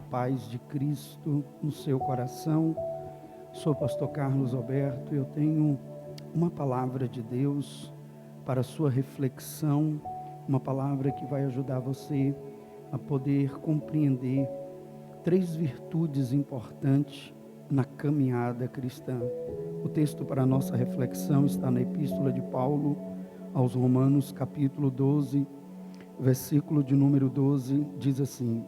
paz de Cristo no seu coração. Sou o pastor Carlos Alberto e eu tenho uma palavra de Deus para a sua reflexão, uma palavra que vai ajudar você a poder compreender 3 virtudes importantes na caminhada cristã. O texto para a nossa reflexão está na Epístola de Paulo aos Romanos, capítulo 12, versículo de número 12, diz assim: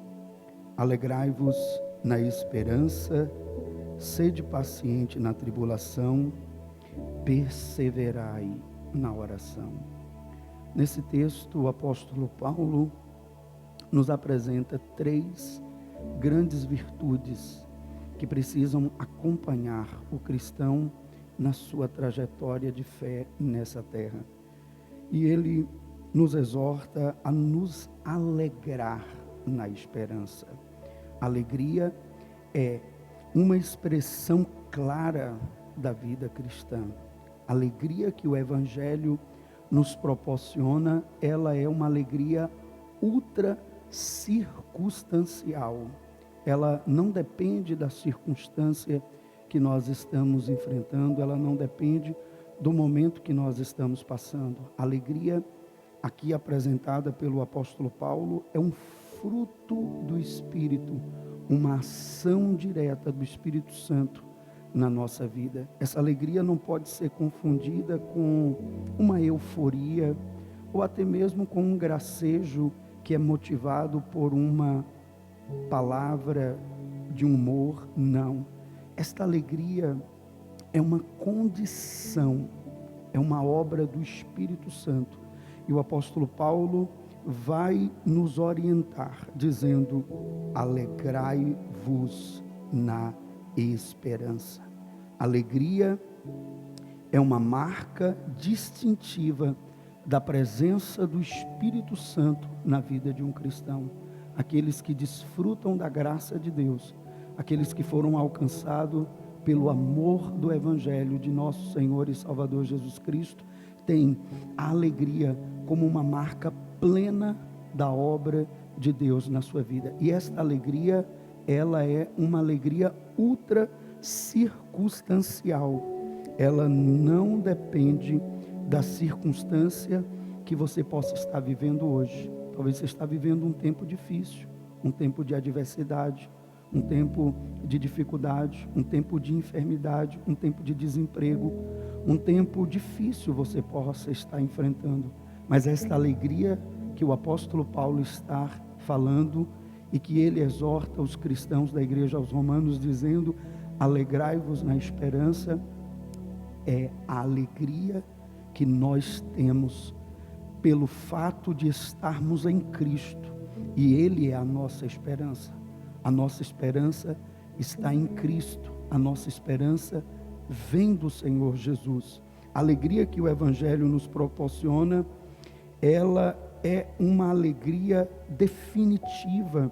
alegrai-vos na esperança, sede paciente na tribulação, perseverai na oração. Nesse texto, o apóstolo Paulo nos apresenta 3 grandes virtudes que precisam acompanhar o cristão na sua trajetória de fé nessa terra. E ele nos exorta a nos alegrar na esperança. Alegria é uma expressão clara da vida cristã. A alegria que o Evangelho nos proporciona, ela é uma alegria ultra circunstancial. Ela não depende da circunstância que nós estamos enfrentando, ela não depende do momento que nós estamos passando. A alegria aqui apresentada pelo apóstolo Paulo é um fruto do Espírito, uma ação direta do Espírito Santo na nossa vida. Essa alegria não pode ser confundida com uma euforia ou até mesmo com um gracejo que é motivado por uma palavra de humor. Não. Esta alegria é uma condição, é uma obra do Espírito Santo. E o apóstolo Paulo vai nos orientar, dizendo: alegrai-vos na esperança. Alegria é uma marca distintiva da presença do Espírito Santo na vida de um cristão. Aqueles que desfrutam da graça de Deus, aqueles que foram alcançados pelo amor do Evangelho de nosso Senhor e Salvador Jesus Cristo, têm a alegria como uma marca plena da obra de Deus na sua vida. E esta alegria, ela é uma alegria ultra circunstancial. Ela não depende da circunstância que você possa estar vivendo hoje. Talvez você está vivendo um tempo difícil, um tempo de adversidade, um tempo de dificuldade, um tempo de enfermidade, um tempo de desemprego, um tempo difícil você possa estar enfrentando. Mas esta alegria que o apóstolo Paulo está falando e que ele exorta os cristãos da igreja aos Romanos, dizendo: alegrai-vos na esperança, é a alegria que nós temos pelo fato de estarmos em Cristo, e Ele é a nossa esperança. A nossa esperança está em Cristo, a nossa esperança vem do Senhor Jesus. A alegria que o Evangelho nos proporciona, ela é uma alegria definitiva,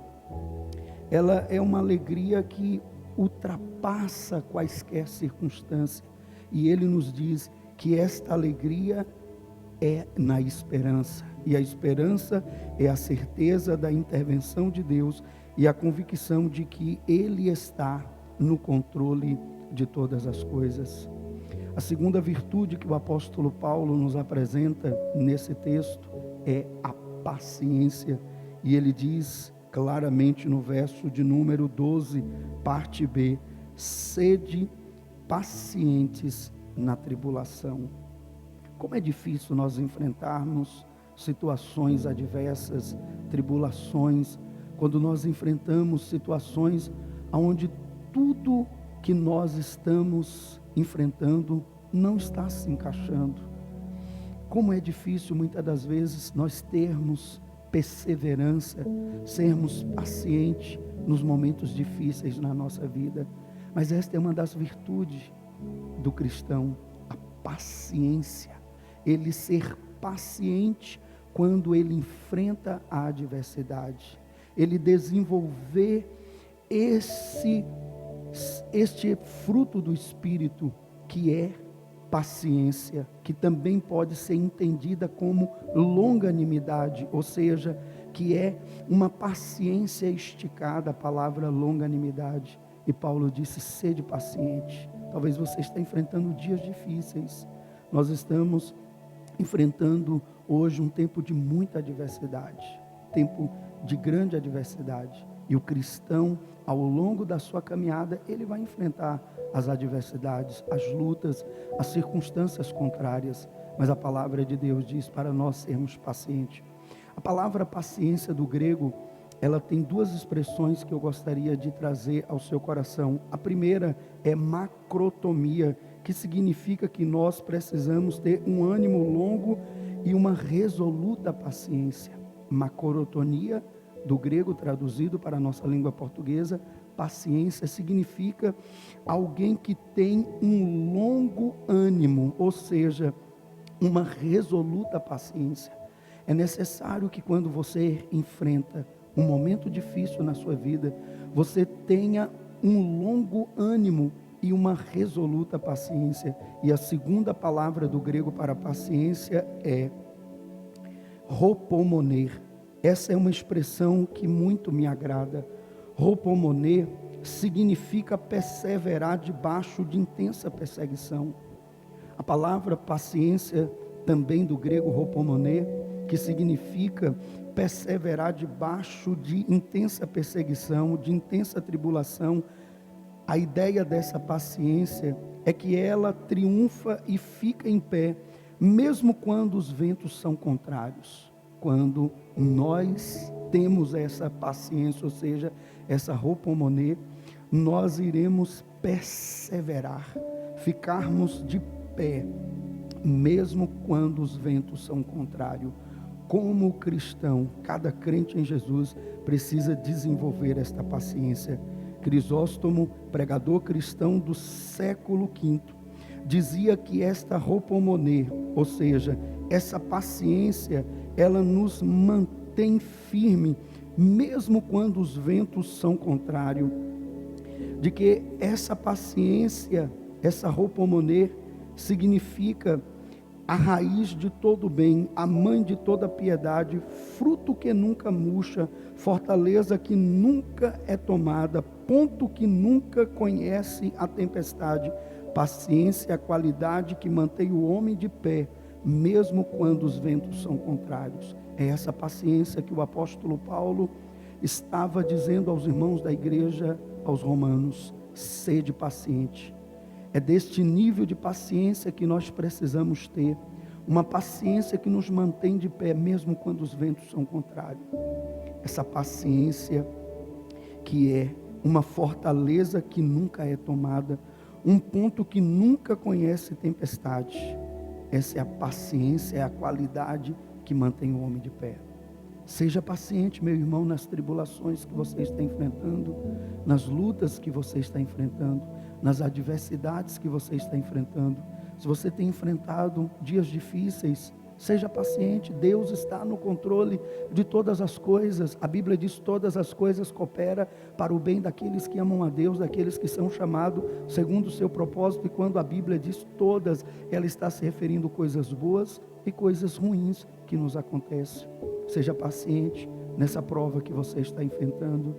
ela é uma alegria que ultrapassa quaisquer circunstâncias, e Ele nos diz que esta alegria é na esperança, e a esperança é a certeza da intervenção de Deus e a convicção de que Ele está no controle de todas as coisas. A segunda virtude que o apóstolo Paulo nos apresenta nesse texto é a paciência, e ele diz claramente no verso de número 12, parte B: sede pacientes na tribulação. Como é difícil nós enfrentarmos situações adversas, tribulações, quando nós enfrentamos situações onde tudo que nós estamos enfrentando não está se encaixando. Como é difícil muitas das vezes nós termos perseverança, sermos pacientes nos momentos difíceis na nossa vida. Mas esta é uma das virtudes do cristão, a paciência. Ele ser paciente quando ele enfrenta a adversidade. Ele desenvolver este fruto do Espírito, que é paciência, que também pode ser entendida como longanimidade, ou seja, que é uma paciência esticada, a palavra longanimidade. E Paulo disse: sede paciente. Talvez você esteja enfrentando dias difíceis. Nós estamos enfrentando hoje um tempo de muita adversidade, tempo de grande adversidade. E o cristão, ao longo da sua caminhada, ele vai enfrentar as adversidades, as lutas, as circunstâncias contrárias. Mas a palavra de Deus diz para nós sermos pacientes. A palavra paciência do grego, ela tem duas expressões que eu gostaria de trazer ao seu coração. A primeira é macrotomia, que significa que nós precisamos ter um ânimo longo e uma resoluta paciência. Macrotonia, do grego traduzido para a nossa língua portuguesa, paciência significa alguém que tem um longo ânimo, ou seja, uma resoluta paciência. É necessário que quando você enfrenta um momento difícil na sua vida, você tenha um longo ânimo e uma resoluta paciência. E a segunda palavra do grego para paciência é hopomoner. Essa é uma expressão que muito me agrada. Hopomoner significa perseverar debaixo de intensa perseguição. A palavra paciência, também do grego hopomoner, que significa perseverar debaixo de intensa perseguição, de intensa tribulação. A ideia dessa paciência é que ela triunfa e fica em pé, mesmo quando os ventos são contrários. Quando nós temos essa paciência, ou seja, essa hopomoner, nós iremos perseverar, ficarmos de pé, mesmo quando os ventos são contrários. Como cristão, cada crente em Jesus precisa desenvolver esta paciência. Crisóstomo, pregador cristão do século V, dizia que esta hopomoner, ou seja, essa paciência, ela nos mantém firme, mesmo quando os ventos são contrários. De que essa paciência, essa hopomoner, significa a raiz de todo bem, a mãe de toda piedade, fruto que nunca murcha, fortaleza que nunca é tomada, ponto que nunca conhece a tempestade. Paciência é a qualidade que mantém o homem de pé, mesmo quando os ventos são contrários. É essa paciência que o apóstolo Paulo estava dizendo aos irmãos da igreja, aos romanos: sede paciente. É deste nível de paciência que nós precisamos ter, uma paciência que nos mantém de pé, mesmo quando os ventos são contrários. Essa paciência que é uma fortaleza que nunca é tomada, um ponto que nunca conhece tempestade. Essa é a paciência, é a qualidade que mantém o homem de pé. Seja paciente, meu irmão, nas tribulações que você está enfrentando, nas lutas que você está enfrentando, nas adversidades que você está enfrentando. Se você tem enfrentado dias difíceis, seja paciente. Deus está no controle de todas as coisas. A Bíblia diz: todas as coisas cooperam para o bem daqueles que amam a Deus, daqueles que são chamados segundo o seu propósito. E quando a Bíblia diz todas, ela está se referindo a coisas boas e coisas ruins que nos acontecem. Seja paciente nessa prova que você está enfrentando.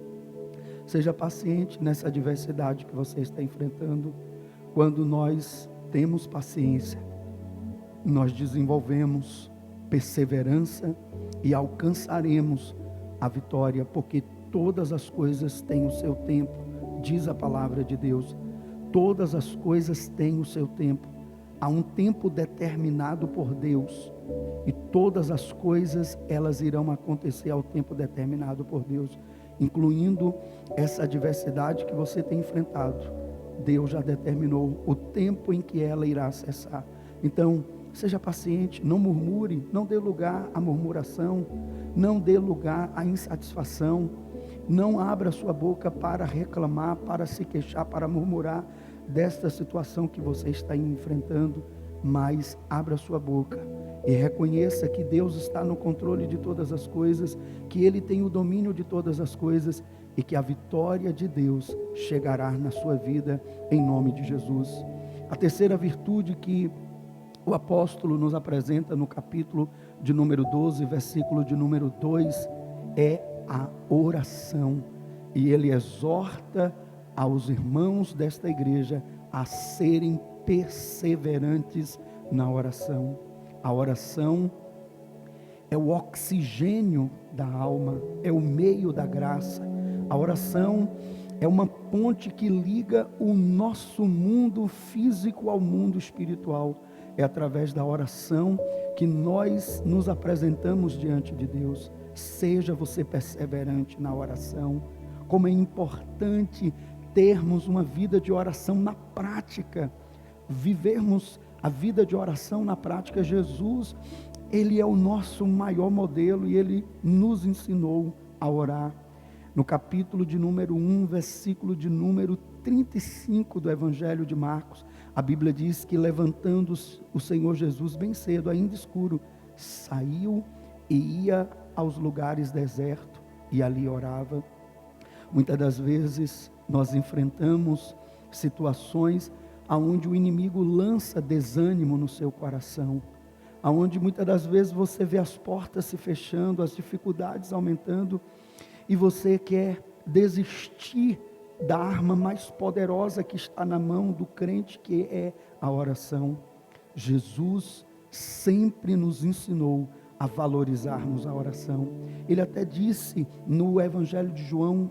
Seja paciente nessa adversidade que você está enfrentando. Quando nós temos paciência, nós desenvolvemos perseverança e alcançaremos a vitória, porque todas as coisas têm o seu tempo, diz a palavra de Deus. Todas as coisas têm o seu tempo. Há um tempo determinado por Deus, e todas as coisas, elas irão acontecer ao tempo determinado por Deus, incluindo essa adversidade que você tem enfrentado. Deus já determinou o tempo em que ela irá cessar. Então, seja paciente, não murmure, não dê lugar à murmuração, não dê lugar à insatisfação, não abra sua boca para reclamar, para se queixar, para murmurar desta situação que você está enfrentando, mas abra sua boca e reconheça que Deus está no controle de todas as coisas, que Ele tem o domínio de todas as coisas e que a vitória de Deus chegará na sua vida em nome de Jesus. A terceira virtude que o apóstolo nos apresenta no capítulo de número 12, versículo de número 2, é a oração. E ele exorta aos irmãos desta igreja a serem perseverantes na oração. A oração é o oxigênio da alma, é o meio da graça. A oração é uma ponte que liga o nosso mundo físico ao mundo espiritual. É através da oração que nós nos apresentamos diante de Deus. Seja você perseverante na oração. Como é importante termos uma vida de oração na prática, vivermos a vida de oração na prática. Jesus, ele é o nosso maior modelo e ele nos ensinou a orar. No capítulo de número 1, versículo de número 35 do Evangelho de Marcos, a Bíblia diz que levantando o Senhor Jesus bem cedo, ainda escuro, saiu e ia aos lugares desertos e ali orava. Muitas das vezes nós enfrentamos situações onde o inimigo lança desânimo no seu coração, onde muitas das vezes você vê as portas se fechando, as dificuldades aumentando, e você quer desistir da arma mais poderosa que está na mão do crente, que é a oração. Jesus sempre nos ensinou a valorizarmos a oração. Ele até disse no Evangelho de João,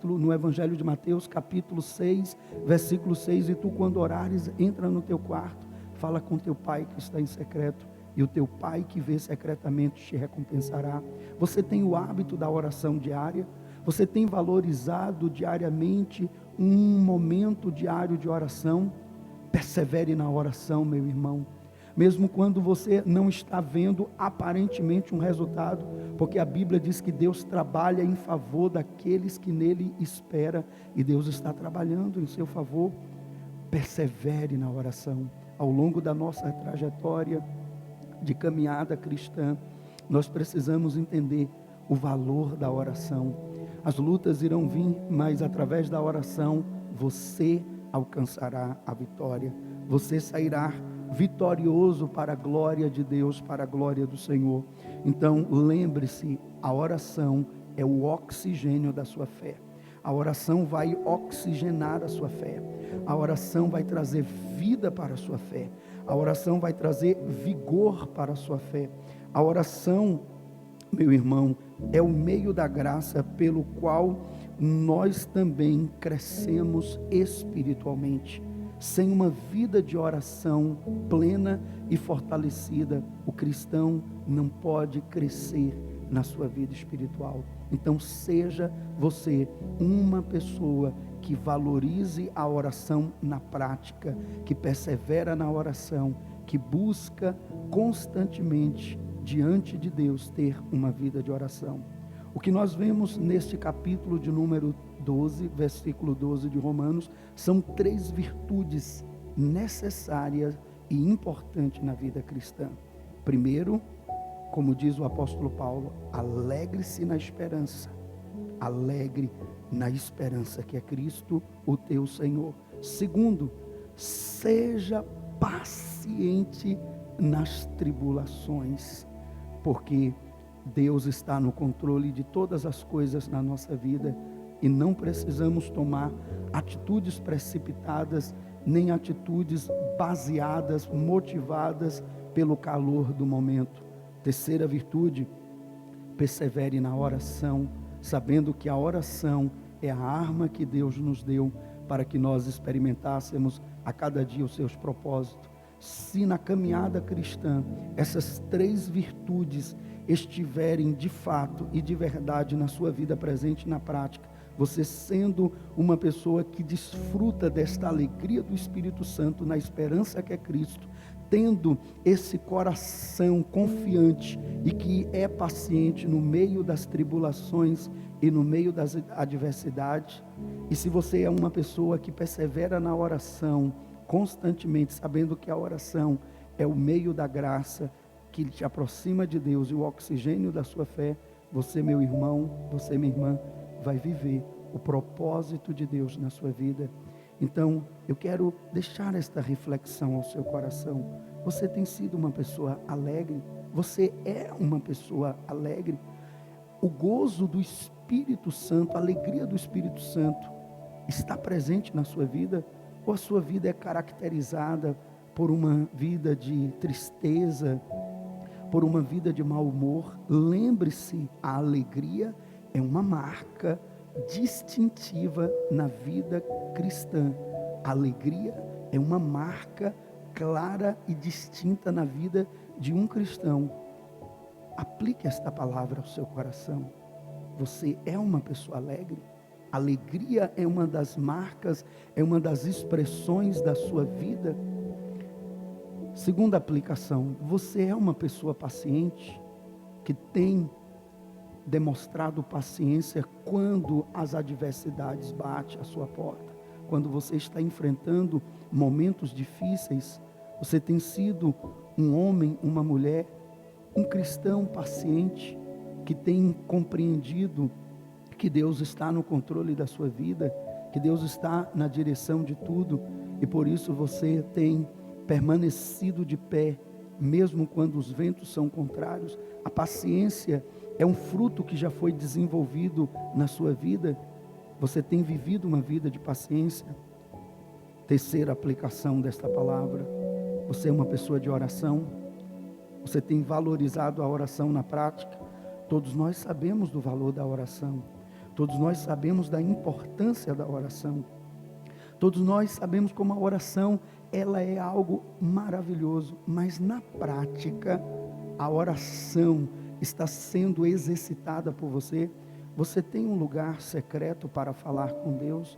no Evangelho de Mateus, capítulo 6, versículo 6, e tu quando orares, entra no teu quarto, fala com teu pai que está em secreto, e o teu pai que vê secretamente te recompensará. Você tem o hábito da oração diária? Você tem valorizado diariamente um momento diário de oração? Persevere na oração, meu irmão. Mesmo quando você não está vendo aparentemente um resultado, porque a Bíblia diz que Deus trabalha em favor daqueles que nele esperam, e Deus está trabalhando em seu favor. Persevere na oração. Ao longo da nossa trajetória de caminhada cristã, nós precisamos entender o valor da oração. As lutas irão vir, mas através da oração você alcançará a vitória. Você sairá vitorioso para a glória de Deus, para a glória do Senhor. Então lembre-se, a oração é o oxigênio da sua fé. A oração vai oxigenar a sua fé. A oração vai trazer vida para a sua fé. A oração vai trazer vigor para a sua fé. A oração, meu irmão, é o meio da graça pelo qual nós também crescemos espiritualmente. Sem uma vida de oração plena e fortalecida, o cristão não pode crescer na sua vida espiritual. Então seja você uma pessoa que valorize a oração na prática, que persevera na oração, que busca constantemente diante de Deus ter uma vida de oração. O que nós vemos neste capítulo de número 12, versículo 12 de Romanos, são 3 virtudes necessárias e importantes na vida cristã. Primeiro, como diz o apóstolo Paulo, alegre-se na esperança. Alegre na esperança que é Cristo, o teu Senhor. Segundo, seja paciente nas tribulações, porque Deus está no controle de todas as coisas na nossa vida e não precisamos tomar atitudes precipitadas, nem atitudes baseadas, motivadas pelo calor do momento. Terceira virtude, persevere na oração, sabendo que a oração é a arma que Deus nos deu para que nós experimentássemos a cada dia os seus propósitos. Se na caminhada cristã essas 3 virtudes estiverem de fato e de verdade na sua vida presente e na prática, você sendo uma pessoa que desfruta desta alegria do Espírito Santo na esperança que é Cristo, tendo esse coração confiante e que é paciente no meio das tribulações e no meio das adversidades, e se você é uma pessoa que persevera na oração constantemente, sabendo que a oração é o meio da graça que te aproxima de Deus e o oxigênio da sua fé, você, meu irmão, você, minha irmã, vai viver o propósito de Deus na sua vida. Então, eu quero deixar esta reflexão ao seu coração. Você tem sido uma pessoa alegre? Você é uma pessoa alegre? o gozo do Espírito Santo, a alegria do Espírito Santo está presente na sua vida? Ou a sua vida é caracterizada por uma vida de tristeza, por uma vida de mau humor? Lembre-se, a alegria é uma marca distintiva na vida cristã. A alegria é uma marca clara e distinta na vida de um cristão. Aplique esta palavra ao seu coração. Você é uma pessoa alegre? Alegria é uma das marcas, é uma das expressões da sua vida. Segunda aplicação, você é uma pessoa paciente, que tem demonstrado paciência quando as adversidades batem à sua porta, quando você está enfrentando momentos difíceis. Você tem sido um homem, uma mulher, um cristão paciente, que tem compreendido que Deus está no controle da sua vida, que Deus está na direção de tudo, e por isso você tem permanecido de pé, mesmo quando os ventos são contrários. A paciência é um fruto que já foi desenvolvido na sua vida. Você tem vivido uma vida de paciência? Terceira aplicação desta palavra, você é uma pessoa de oração? Você tem valorizado a oração na prática? Todos nós sabemos do valor da oração. Todos nós sabemos da importância da oração. Todos nós sabemos como a oração, ela é algo maravilhoso, mas na prática, a oração está sendo exercitada por você. Você tem um lugar secreto para falar com Deus?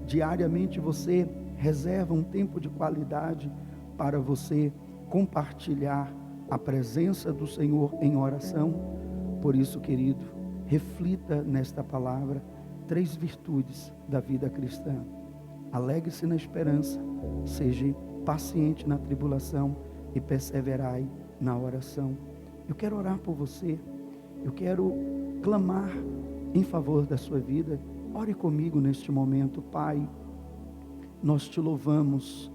Diariamente você reserva um tempo de qualidade para você compartilhar a presença do Senhor em oração? Por isso, querido, reflita nesta palavra 3 virtudes da vida cristã. Alegre-se na esperança, seja paciente na tribulação e perseverai na oração. Eu quero orar por você, eu quero clamar em favor da sua vida. Ore comigo neste momento. Pai, nós te louvamos,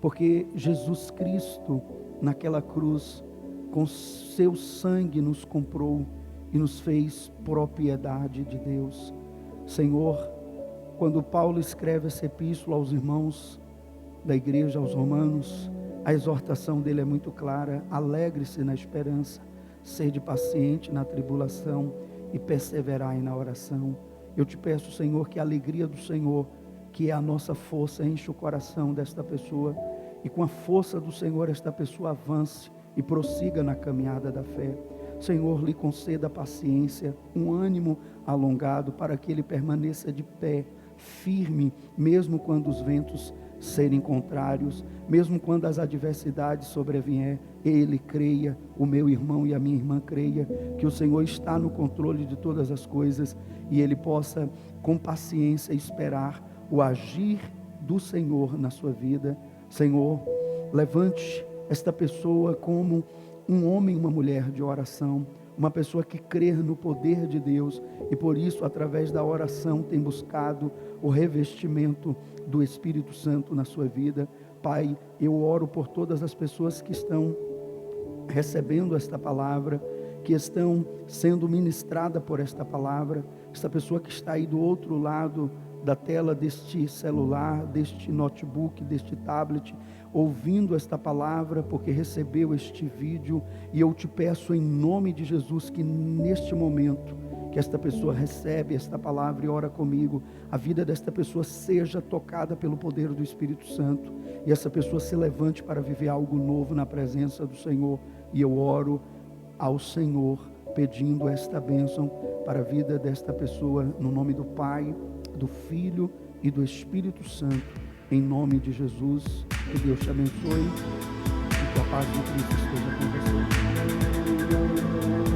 porque Jesus Cristo, naquela cruz, com seu sangue nos comprou e nos fez propriedade de Deus. Senhor, quando Paulo escreve essa epístola aos irmãos da igreja, aos romanos, a exortação dele é muito clara: alegre-se na esperança, sede paciente na tribulação e perseverai na oração. Eu te peço, Senhor, que a alegria do Senhor, que é a nossa força, enche o coração desta pessoa, e com a força do Senhor esta pessoa avance e prossiga na caminhada da fé. Senhor, lhe conceda paciência, um ânimo alongado, para que ele permaneça de pé, firme, mesmo quando os ventos serem contrários, mesmo quando as adversidades sobrevier. Ele creia, o meu irmão e a minha irmã creia, que o Senhor está no controle de todas as coisas, e ele possa com paciência esperar o agir do Senhor na sua vida. Senhor, levante esta pessoa como um homem e uma mulher de oração, uma pessoa que crê no poder de Deus, e por isso, através da oração, tem buscado o revestimento do Espírito Santo na sua vida. Pai, eu oro por todas as pessoas que estão recebendo esta palavra, que estão sendo ministrada por esta palavra, esta pessoa que está aí do outro lado da tela deste celular, deste notebook, deste tablet, ouvindo esta palavra, porque recebeu este vídeo, e eu te peço em nome de Jesus, que neste momento, que esta pessoa recebe esta palavra e ora comigo, a vida desta pessoa seja tocada pelo poder do Espírito Santo, e essa pessoa se levante para viver algo novo na presença do Senhor. E eu oro ao Senhor, pedindo esta bênção para a vida desta pessoa, no nome do Pai, do Filho e do Espírito Santo, em nome de Jesus. Que Deus te abençoe e que a paz de Cristo esteja com você.